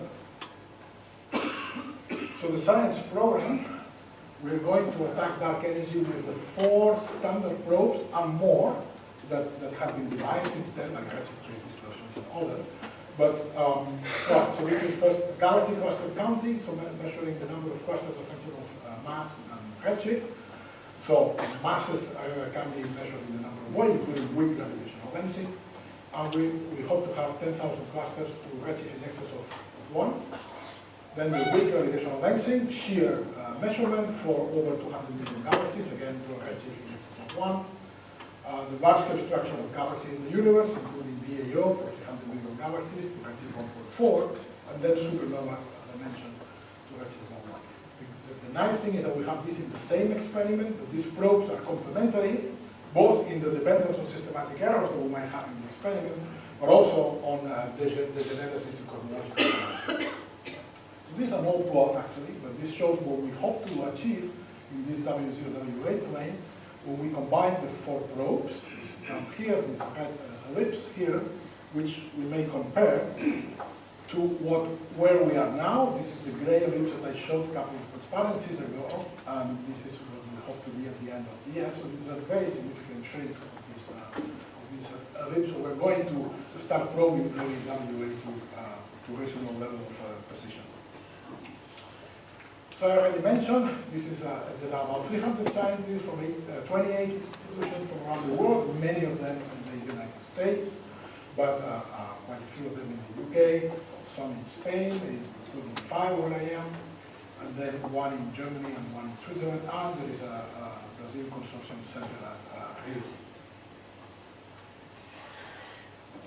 So the science program, we're going to attack dark energy with the 4 standard probes and more that have been devised since then, like redshift distortions and others. But, so this is first galaxy cluster counting, so measuring the number of clusters a function of mass and redshift. So masses can be measured in a number of ways, including weak gravitational lensing. And we hope to have 10,000 clusters to redshift in excess of 1. Then the weak gravitational lensing, shear measurement for over 200 million galaxies, again to a redshift in excess of 1. The large-scale structure of galaxies in the universe, including BAO for 300 million galaxies, to redshift 1.4, and then supernova, as I mentioned, to redshift 1.1. The nice thing is that we have this in the same experiment, but these probes are complementary, both in the dependence on systematic errors that we might have in the experiment, but also on the genesis in cosmological errors. So this is an old plot, actually, but this shows what we hope to achieve in this W0W8 plane when we combine the 4 probes, down here, this red ellipse here, which we may compare to where we are now. This is the gray ellipse that I showed a couple of transparencies ago, and this is what we hope to be at the end of the year. So it's a very significant shrink of this ellipse. So we're going to start probing very WA to reasonable level of precision. So I already mentioned, this is there are about 300 scientists from 28 institutions from around the world, many of them in the United States, but quite a few of them in the UK, some in Spain, including 5 where I am, and then 1 in Germany and 1 in Switzerland, and there is a Brazil Consortium Center at Rio.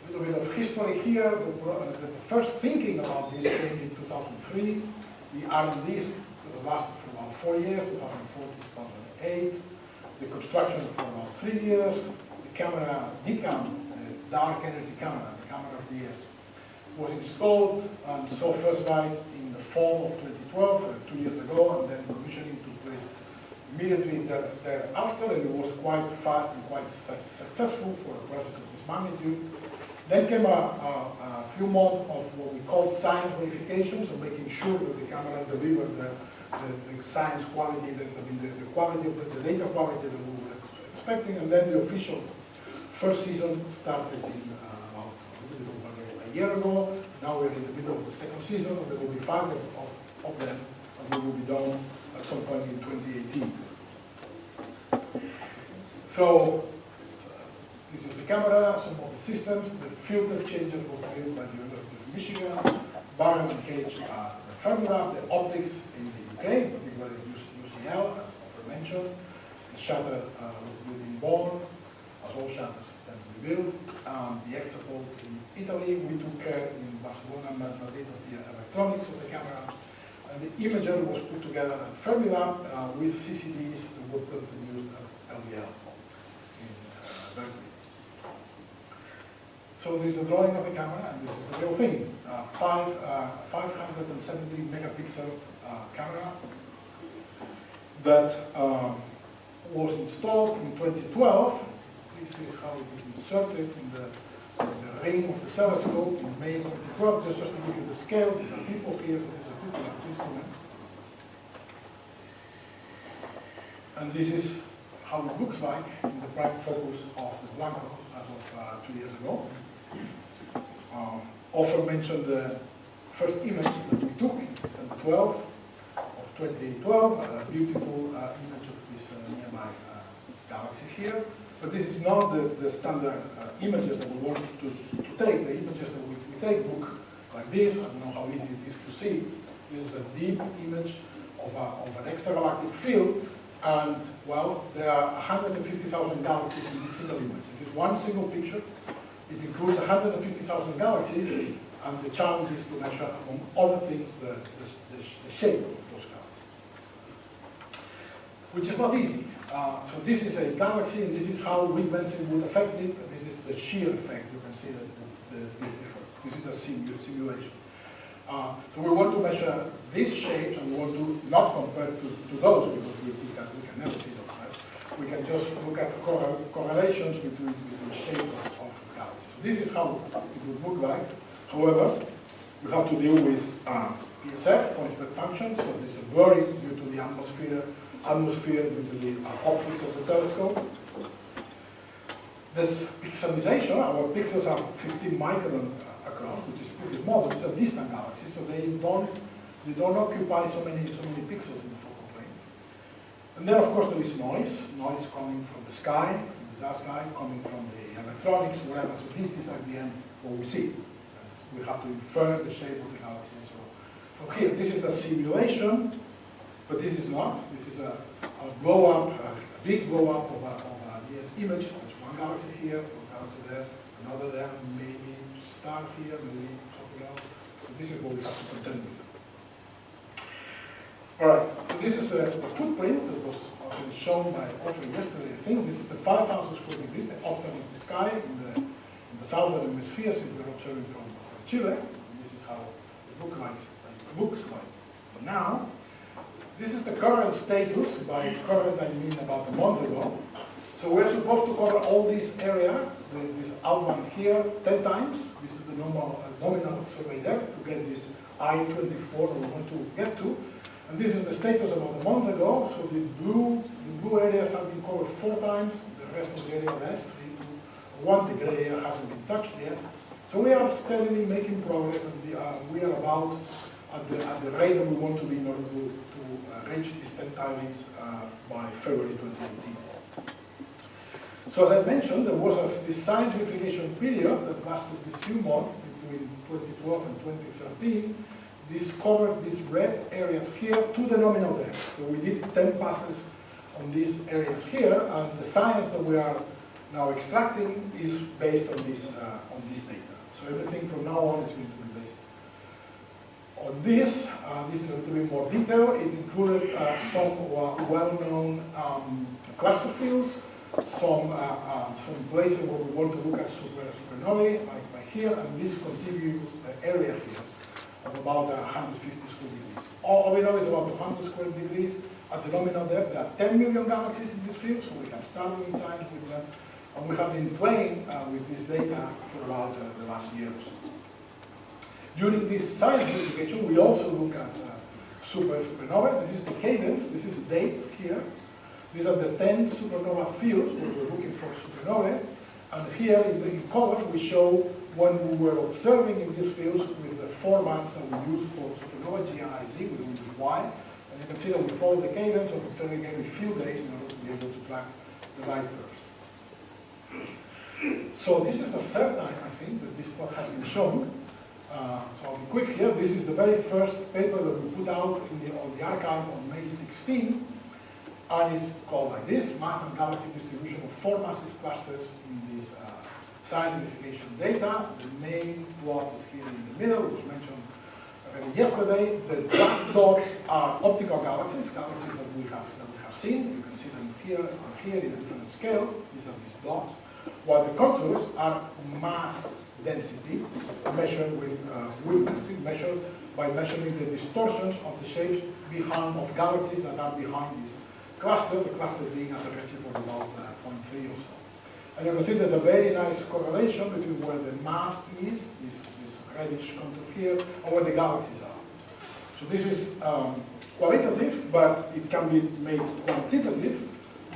A little bit of history here. The first thinking about this came in 2003. The R&D lasted for about 4 years, 2004 to 2008. The construction for about 3 years. The camera, DCAM, dark energy camera, the camera of the years, was installed and saw first light in the fall of 2012, 2 years ago, and then commissioning took place immediately thereafter, and it was quite fast and quite successful for a project of this magnitude. Then came a few months of what we call science verification, so making sure that the camera delivered the science quality, the quality of the data quality that we were expecting, and then the official first season started in about a little over a year ago. Now we're in the middle of the second season, and there will be 5 of them, and they will be done at some point in 2018. So this is the camera, some of the systems. The filter changer was built by the University of Michigan, Barham and Cage at the Fermilab, the optics in the UK, particularly UCL, as aforementioned. The shutter was built in Bonn, as all shutters tend to be built. The Exapult in Italy, we took care in Barcelona and Madrid of the electronics of the camera. And the imager was put together at Fermilab with CCDs that were used at LBL in Berkeley. So there's a drawing of the camera, and this is the real thing. 570 megapixel camera that was installed in 2012. This is how it is inserted in the ring of the telescope in May 2012. Just to give you the scale, these are people here, this is a pretty large instrument. And this is how it looks like in the prime focus of the black hole as of 2 years ago. Offer mentioned the first image that we took in September 12 of 2012, a beautiful image of this nearby galaxy here. But this is not the standard images that we want to take. The images that we take look like this. I don't know how easy it is to see. This is a deep image of an extragalactic field. And, well, there are 150,000 galaxies in this single image. This is one single picture. It includes 150,000 galaxies, and the challenge is to measure, among other things, the shape of those galaxies, which is not easy. So this is a galaxy, and this is how Big Bang would affect it. And this is the shear effect. You can see that this is a simulation. So we want to measure these shapes, and we want to not compare to those, because we can never see those. Right? We can just look at correlations between the shape of galaxies. So this is how it would look like. However, we have to deal with PSF, point spread function. So there's a blurring due to the atmosphere due to the optics of the telescope. This pixelization, our pixels are 15 microns across, which is pretty small, but it's a distant galaxy, so they don't occupy so many pixels in the focal plane. And then, of course, there is noise coming from the sky, from the dark sky, coming from the electronics, whatever. So this is at the end what we see. We have to infer the shape of the galaxy. So here, this is a simulation, but this is not. This is a blow-up, a big blow-up of a yes image. There's one galaxy here, one galaxy there, another there, maybe star here, maybe something else. So this is what we have to contend with. All right, so this is the footprint that was shown by Ofer yesterday. I think this is the 5,000 square degrees, the octave of the sky in the southern hemisphere, since we're observing from Chile. And this is how it looks like for now. This is the current status. By current, I mean about a month ago. So we're supposed to cover all this area, this outline here, 10 times. This is the nominal survey depth to get this I-24 that we want to get to. And this is the status about a month ago. So the blue areas have been covered 4 times. The rest of the area red, 3, 2, 1. The gray area hasn't been touched yet. So we are steadily making progress, and we are about at the rate that we want to be in order to reach these 10 timings by February 2018. So as I mentioned, there was this science verification period that lasted these few months between 2012 and 2013. This covered these red areas here to the nominal depth. So we did 10 passes on these areas here, and the science that we are now extracting is based on this data. So everything from now on is going to be based on this. This is a little bit more detail. It included some well-known cluster fields, some places where we want to look at supernovae, like by here, and this contiguous area here of about 150 square degrees. All we know is about 200 square degrees at the nominal depth. There are 10 million galaxies in this field, so we have started in science with them, and we have been playing with this data for about the last year or so. During this science verification, we also look at supernova. This is the cadence. This is date here. These are the 10 supernova fields where we're looking for supernovae. And here in color, we show when we were observing in these fields with the formats that we use for supernova, GIZ, we use Y. And you can see that we follow the cadence of observing every few days in order to be able to track the light curves. So this is the third time, I think, that this plot has been shown. So I'll be quick here. This is the very first paper that we put out on the archive on May 16. And it's called like this, Mass and Galaxy Distribution of 4 Massive Clusters in this science verification data. The main plot is here in the middle, which mentioned yesterday. The black dots are optical galaxies that we we have seen. You can see them here or here in a different scale. These are these dots. While the contours are mass density measured with Will density, measured by measuring the distortions of the shapes of galaxies that are behind this cluster, the cluster being at a redshift of about 0.3 or so. And you can see there's a very nice correlation between where the mass is, this reddish contour here, and where the galaxies are. So this is qualitative, but it can be made quantitative.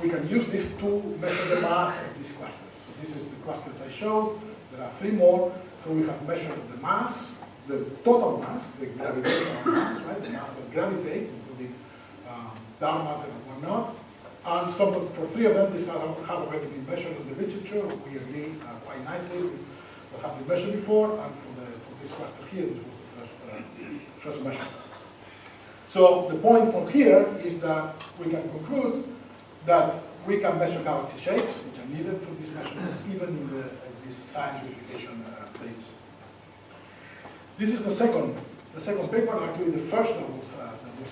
We can use this to measure the mass of these clusters. So this is the clusters I showed. There are 3 more. So we have measured the mass, the total mass, the gravitational mass, right? The mass that gravitates, including dark matter and whatnot. And so for 3 of them, these have already been measured in the literature. We agree quite nicely with what have been measured before. And for this cluster here, this was the first measurement. So the point from here is that we can conclude that we can measure galaxy shapes, which are needed for these measurements, even in this science verification phase. This is the second paper, actually the first that was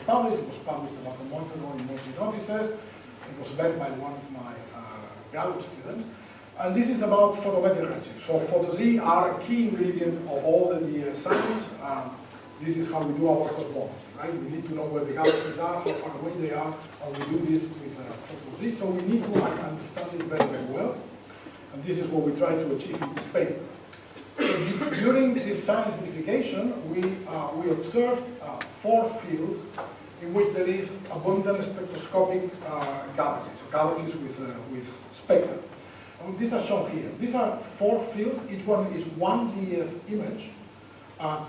published. It was published about a month ago in Monthly Notices. It was led by one of my graduate students. And this is about photometric redshift. So photo-Z are a key ingredient of all the science. This is how we do our cosmology, right? We need to know where the galaxies are, how far away they are, and we do this with photo-Z. So we need to understand it very, very well. And this is what we try to achieve in this paper. So during this science verification, we observed 4 fields in which there is abundant spectroscopic galaxies, so galaxies with spectra. And these are shown here. These are 4 fields. Each one is one DES image.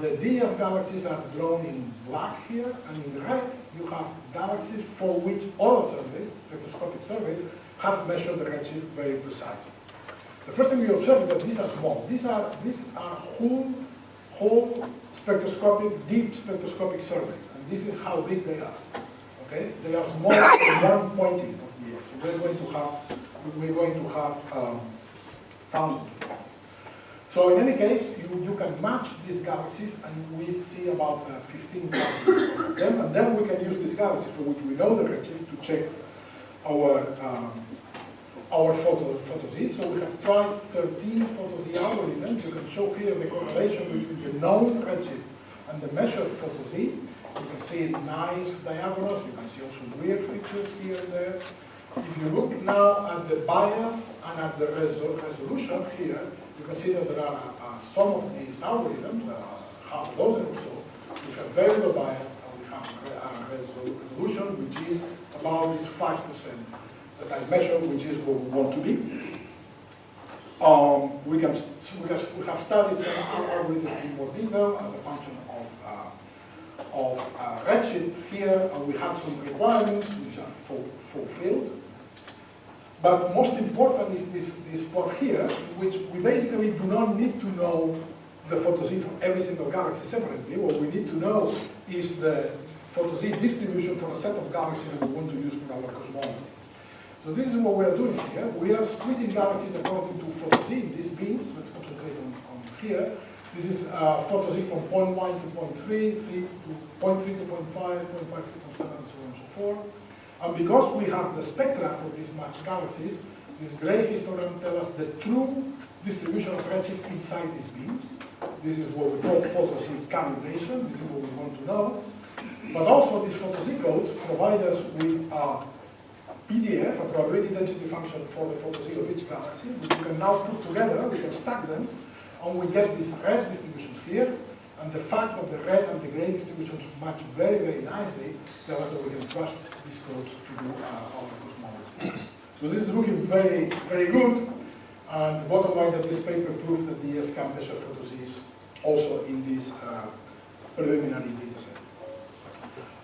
The DES galaxies are drawn in black here, and in red you have galaxies for which other surveys, spectroscopic surveys, have measured the redshift very precisely. The first thing we observe is that these are small. These are whole spectroscopic, deep spectroscopic surveys, and this is how big they are. Okay, they are smaller than 1 pointing of the Earth. So we're going to have thousands. So in any case, you can match these galaxies, and we see about 15,000 of them, and then we can use these galaxies for which we know the redshift to check our photo-Z. So we have tried 13 photo-Z algorithms. You can show here the correlation between the known redshift and the measured photo-Z. You can see nice diagonals. You can see also weird features here and there. If you look now at the bias and at the resolution here, you can see that there are some of these algorithms, half a dozen or so, which have very low bias, and we have a resolution which is about this 5% that I measured, which is what we want to be. We have studied some algorithms in more detail as a function of redshift here, and we have some requirements which are fulfilled. But most important is this part here, which we basically do not need to know the photo-Z for every single galaxy separately. What we need to know is the photo-Z distribution for a set of galaxies that we want to use for our cosmology. So this is what we are doing here. We are splitting galaxies according to photo-Z in these beams. Let's concentrate on here. This is photo-Z from 0.1 to 0.3, 0.3 to 0.5, 0.5 to 0.7, and so on and so forth. And because we have the spectra for these matched galaxies, this gray histogram tells us the true distribution of redshift inside these beams. This is what we call photo-Z calibration. This is what we want to know. But also these photo-Z codes provide us with a PDF, a probability density function for the photo-Z of each galaxy, which we can now put together, we can stack them, and we get these red distributions here. And the fact that the red and the gray distributions match very, very nicely tells us that we can trust these codes to do our cosmology. So this is looking very, very good. And the bottom line that this paper proves that the can measure photo-Zs also in this preliminary data set.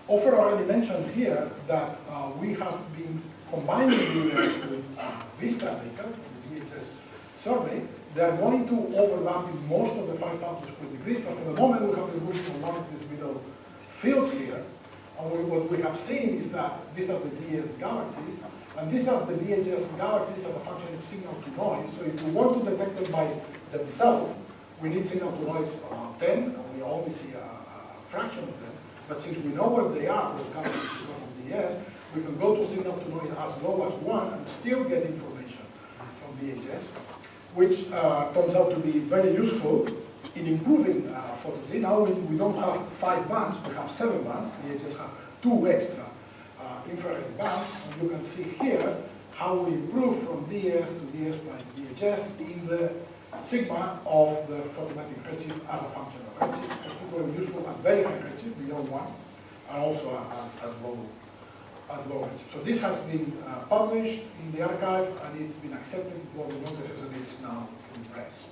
Offer already mentioned here that we have been combining DES with VISTA data, the VHS survey. They are going to overlap in most of the 5,000 square degrees, but for the moment we have removed one of these middle fields here. And what we have seen is that these are the DES galaxies, and these are the VHS galaxies as a function of signal to noise. So if we want to detect them by themselves, we need signal to noise 10, and we only see a fraction of them. But since we know where they are, those galaxies from DES, We can go to signal to noise as low as 1 and still get information from VHS, which turns out to be very useful in improving photography. Now we don't have 5 bands, we have 7 bands. VHS have 2 extra infrared bands, and you can see here how we improve from DS to DS by VHS in the sigma of the photometric redshift as a function of redshift, particularly useful at very high redshift, beyond 1, and also at low redshift. So this has been published in the archive, and it's been accepted for the notices, and it's now in press.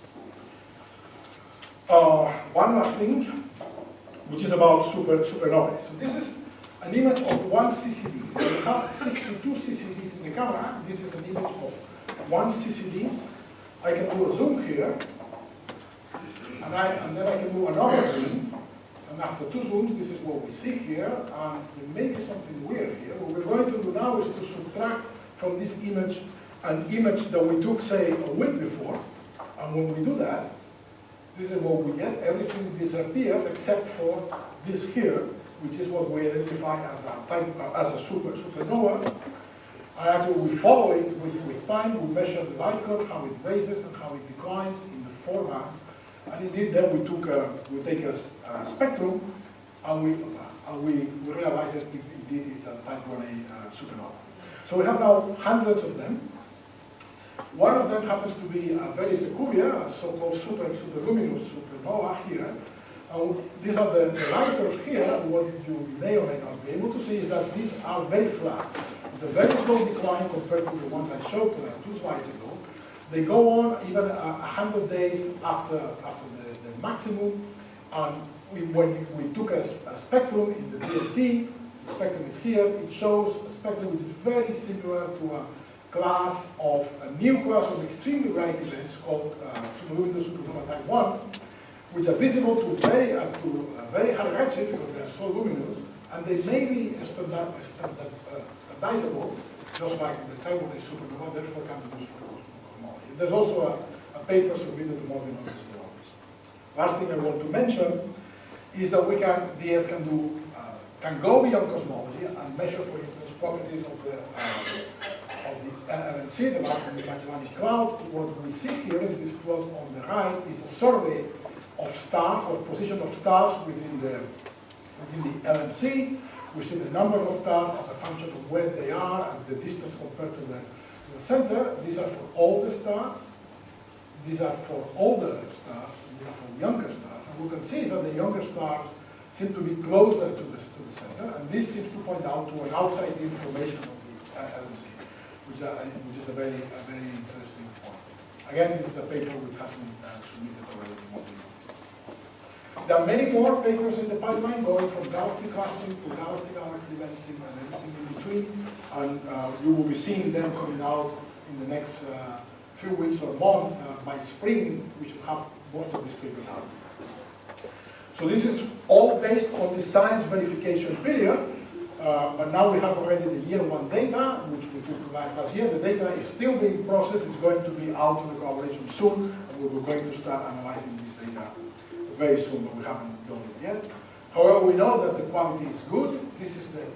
One last thing, which is about supernovae. So this is an image of 1 CCD. So we have 62 CCDs in the camera. This is an image of 1 CCD. I can do a zoom here, and then I can do another zoom. And after 2 zooms, this is what we see here. And there may be something weird here. What we're going to do now is to subtract from this image an image that we took, say, a week before. And when we do that, this is what we get. Everything disappears except for this here, which is what we identify as a type, as a supernova. And after we follow it with time, we measure the light curve, how it raises and how it declines in the 4 bands. And indeed, then we take a spectrum, and we realize that indeed it's a type 1a supernova. So we have now hundreds of them. One of them happens to be very peculiar, a so-called superluminous supernova here. These are the light curves here. What you may or may not be able to see is that these are very flat. It's a very slow decline compared to the ones I showed 2 slides ago. They go on even 100 days after the maximum. And when we took a spectrum in the DLT, the spectrum is here, it shows a spectrum which is very similar to a class of a new class of extremely bright events called superluminous supernova type 1, which are visible to very high redshift because they are so luminous, and they may be standardizable, just like the type of a supernova, therefore can be used for cosmology. There's also a paper submitted to Modern Knowledge Developers. Last thing I want to mention is that DS can go beyond cosmology and measure, for instance, properties of the LMC, the Magellanic Cloud. What we see here in this plot on the right is a survey of stars, of position of stars within the LMC. We see the number of stars as a function of where they are and the distance compared to the center. These are for older stars. These are for older stars. These are for younger stars. And we can see that the younger stars seem to be closer to the center, and this seems to point out to an outside information of the LMC, which is a very interesting point. Again, this is a paper which has been submitted already to Modern Knowledge. There are many more papers in the pipeline, going from galaxy clustering to galaxy balancing and everything in between, and you will be seeing them coming out in the next few weeks or months. By spring, we should have most of these papers out. So this is all based on the science verification period, but now we have already the year 1 data, which we took last year. The data is still being processed. It's going to be out in the collaboration soon, and we're going to start analyzing this data very soon, but we haven't done it yet. However, we know that the quality is good. This is the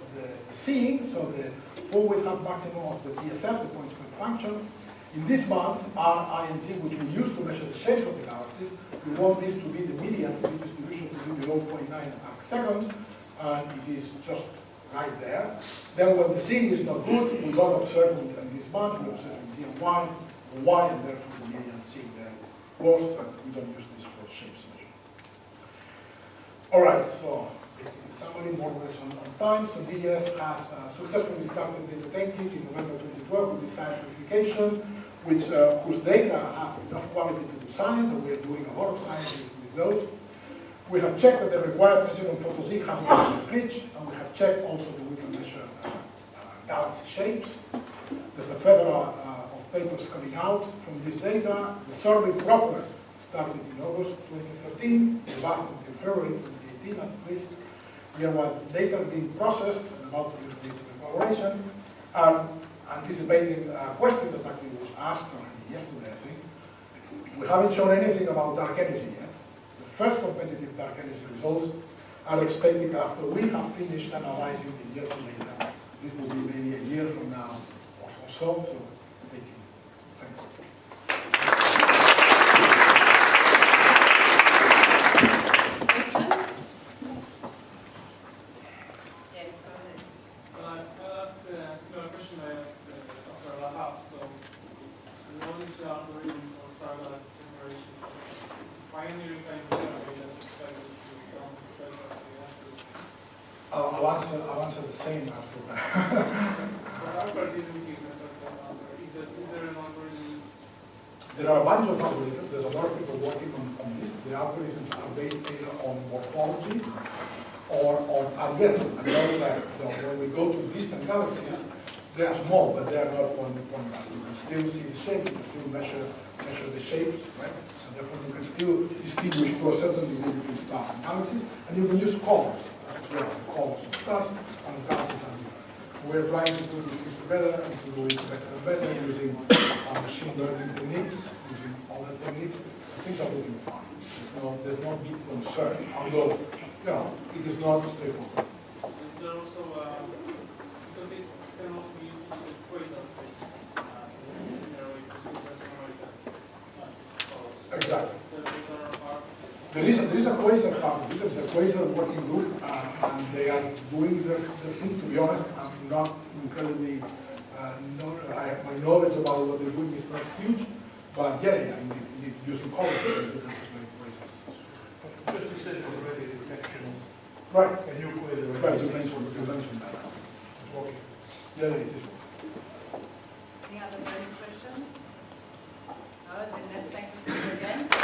seeing, so the full width maximum of the PSF, the point square function. In these bands, RING, which we use to measure the shape of the galaxies, we want this to be the median of the distribution to be below 0.9 arcseconds, and it is just right there. Then when the seeing is not good, we don't observe in this band, we observe in DM1, Y, and therefore the median seeing there is worse, but we don't use this for shapes measurement. All right, so basically summary, more or less on time. So DES has successfully started data taking in November 2012 with this science verification, whose data have enough quality to do science, and we are doing a lot of science with those. We have checked that the required precision photo Z has been reached, and we have checked also that we can measure galaxy shapes. There's a plethora of papers coming out from this data. The survey proper started in August 2013, the last until February 2018 at least. We have data being processed and about to release the collaboration. Anticipating a question that actually was asked already yesterday, I think. We haven't shown anything about dark energy yet. The first competitive dark energy results are expected after we have finished analyzing the injection data. This will be maybe so stay tuned. Thanks. Questions? Yes, go ahead. I'll ask a similar question I asked Dr. Lahab. So, what is the algorithm for stylized separation? It's a pioneering kind of survey that expected to count the special as the answer. I'll answer the same as for that. But Albert didn't give the first answer. Is there an algorithm? There are a bunch of algorithms. There's a lot of people working on this. The algorithms are based either on morphology or on, and yes, I know that when we go to distant galaxies, they are small, but they are not one value. You can still see the shape, you can still measure the shapes, right? And therefore you can still distinguish to a certain degree between stars and galaxies, and you can use colors as well, the colors of stars and galaxies are different. We're trying to put these things together and to do it better and better using machine learning techniques, using all the techniques. Things are looking fine. There's no big concern, although, it is not straightforward. Is there also, because it can also be used to equate that Exactly. So these are part. There is a Quasar part of it. There's a Quasar working group, and they are doing their thing. To be honest, I'm not incredibly, my knowledge about what they're doing is not huge, but yeah, indeed, using colors, you can separate Quasars. Just to say it's already a reflection Right. of a new quasar. Right, you mentioned that. It's working. Yeah, it is. Any other burning questions? No, then let's thank Mr. again.